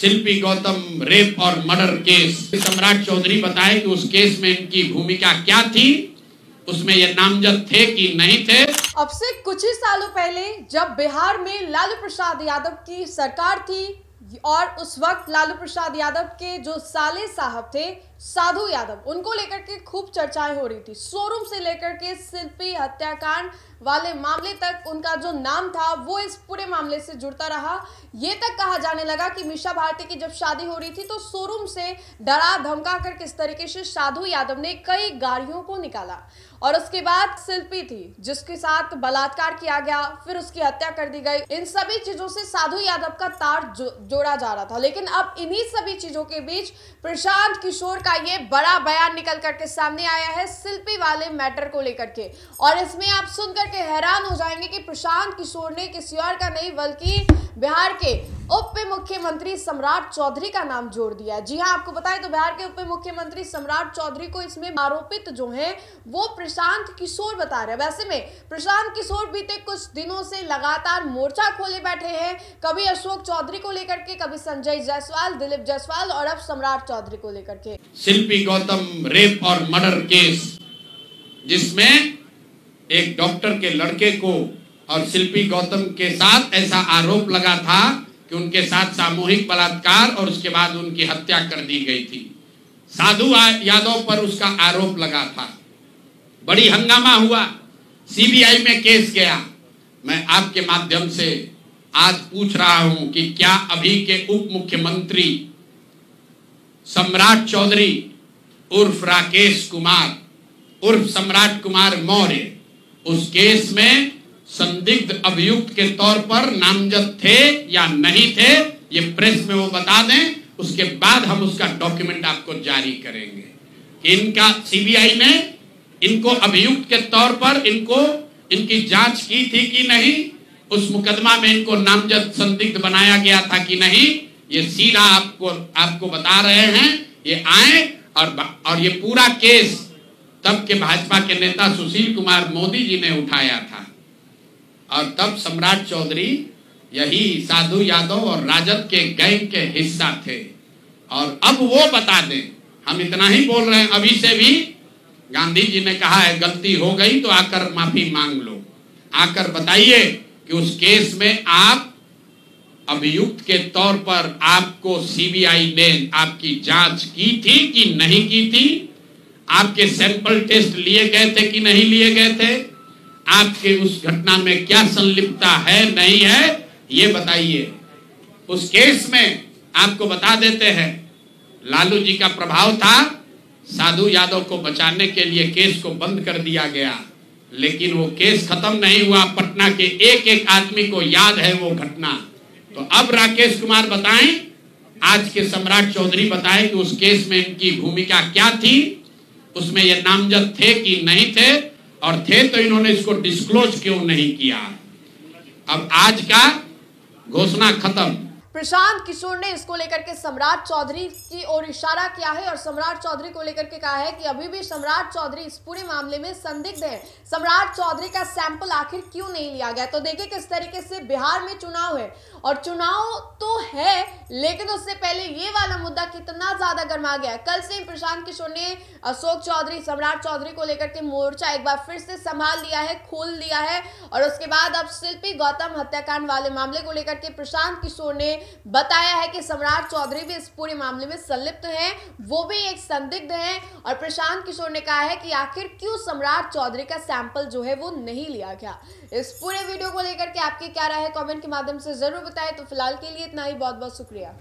शिल्पी Gautam rape और murder case, सम्राट चौधरी बताए कि उस केस में इनकी भूमिका क्या थी, उसमें ये नामजद थे कि नहीं थे। अब से कुछ ही सालों पहले जब बिहार में लालू प्रसाद यादव की सरकार थी और उस वक्त लालू प्रसाद यादव के जो साले साहब थे साधु यादव, उनको लेकर के खूब चर्चाएं हो रही थी। शोरूम से लेकर के शिल्पी हत्याकांड वाले मामले तक उनका जो नाम था वो इस पूरे मामले से जुड़ता रहा। ये तक कहा जाने लगा कि मीशा भारती की जब शादी हो रही थी तो शोरूम से डरा धमका कर किस तरीके से साधु यादव ने कई गाड़ियों को निकाला और उसके बाद शिल्पी थी जिसके साथ बलात्कार किया गया, फिर उसकी हत्या कर दी गई। इन सभी चीजों से साधु यादव का तार जोड़ा जा रहा था, लेकिन अब इन्हीं सभी चीजों के बीच प्रशांत किशोर का ये बड़ा बयान निकल करके सामने आया है शिल्पी वाले मैटर को लेकर के। और इसमें आप सुन करके हैरान हो जाएंगे कि प्रशांत किशोर ने किसी और का नहीं बल्कि बिहार के उप मुख्यमंत्री सम्राट चौधरी का नाम जोड़ दिया। जी हां, आपको बताएं तो बिहार के उप मुख्यमंत्री सम्राट चौधरी को इसमें आरोपित जो हैं वो प्रशांत किशोर बता रहे हैं। वैसे में प्रशांत किशोर बीते कुछ दिनों से लगातार मोर्चा खोले बैठे हैं, कभी अशोक चौधरी को लेकर के, कभी संजय जायसवाल, दिलीप जायसवाल और अब सम्राट चौधरी को लेकर के। शिल्पी गौतम रेप और मर्डर केस, जिसमें एक डॉक्टर के लड़के को और शिल्पी गौतम के साथ ऐसा आरोप लगा था कि उनके साथ सामूहिक बलात्कार और उसके बाद उनकी हत्या कर दी गई थी। साधु यादव पर उसका आरोप लगा था, बड़ी हंगामा हुआ, सीबीआई में केस गया। मैं आपके माध्यम से आज पूछ रहा हूं कि क्या अभी के उप मुख्यमंत्री सम्राट चौधरी उर्फ राकेश कुमार उर्फ सम्राट कुमार मौर्य उस केस में संदिग्ध अभियुक्त के तौर पर नामजद थे या नहीं थे, ये प्रेस में वो बता दें, उसके बाद हम उसका डॉक्यूमेंट आपको जारी करेंगे कि इनका सीबीआई ने इनको अभियुक्त के तौर पर इनकी जांच की थी कि नहीं, उस मुकदमा में इनको नामजद संदिग्ध बनाया गया था कि नहीं। ये सीधा आपको बता रहे हैं। ये आए और ये पूरा केस तब के भाजपा के नेता सुशील कुमार मोदी जी ने उठाया था और तब सम्राट चौधरी यही साधु यादव और राजद के गैंग के हिस्सा थे। और अब वो बता दें, हम इतना ही बोल रहे हैं, अभी से भी गांधी जी ने कहा है गलती हो गई तो आकर माफी मांग लो, आकर बताइए कि उस केस में आप अभियुक्त के तौर पर आपको सीबीआई ने आपकी जांच की थी कि नहीं की थी, आपके सैंपल टेस्ट लिए गए थे कि नहीं लिए गए थे, आपके उस घटना में क्या संलिप्तता है नहीं है, ये बताइए। उस केस में आपको बता देते हैं लालू जी का प्रभाव था, साधु यादव को बचाने के लिए केस को बंद कर दिया गया, लेकिन वो केस खत्म नहीं हुआ। पटना के एक एक आदमी को याद है वो घटना। तो अब राकेश कुमार बताएं, आज के सम्राट चौधरी बताएं कि उस केस में इनकी भूमिका क्या थी, उसमें ये नामजद थे कि नहीं थे, और थे तो इन्होंने इसको डिस्क्लोज क्यों नहीं किया। अब आज का घोषणा खत्म। प्रशांत किशोर ने इसको लेकर के सम्राट चौधरी की ओर इशारा किया है और सम्राट चौधरी को लेकर के कहा है कि अभी भी सम्राट चौधरी इस पूरे मामले में संदिग्ध है। सम्राट चौधरी का सैंपल आखिर क्यों नहीं लिया गया। तो देखिए किस तरीके से बिहार में चुनाव है और चुनाव तो है, लेकिन उससे पहले ये वाला मुद्दा कितना ज्यादा गर्मा गया। कल से प्रशांत किशोर ने अशोक चौधरी, सम्राट चौधरी को लेकर के मोर्चा एक बार फिर से संभाल लिया है, खोल लिया है। और उसके बाद अब शिल्पी गौतम हत्याकांड वाले मामले को लेकर के प्रशांत किशोर ने बताया है कि सम्राट चौधरी भी इस पूरे मामले में संलिप्त हैं, वो भी एक संदिग्ध हैं। और प्रशांत किशोर ने कहा है कि आखिर क्यों सम्राट चौधरी का सैंपल जो है वो नहीं लिया गया। इस पूरे वीडियो को लेकर के आपकी क्या राय है, कमेंट के माध्यम से जरूर बताएं। तो फिलहाल के लिए इतना ही, बहुत बहुत शुक्रिया।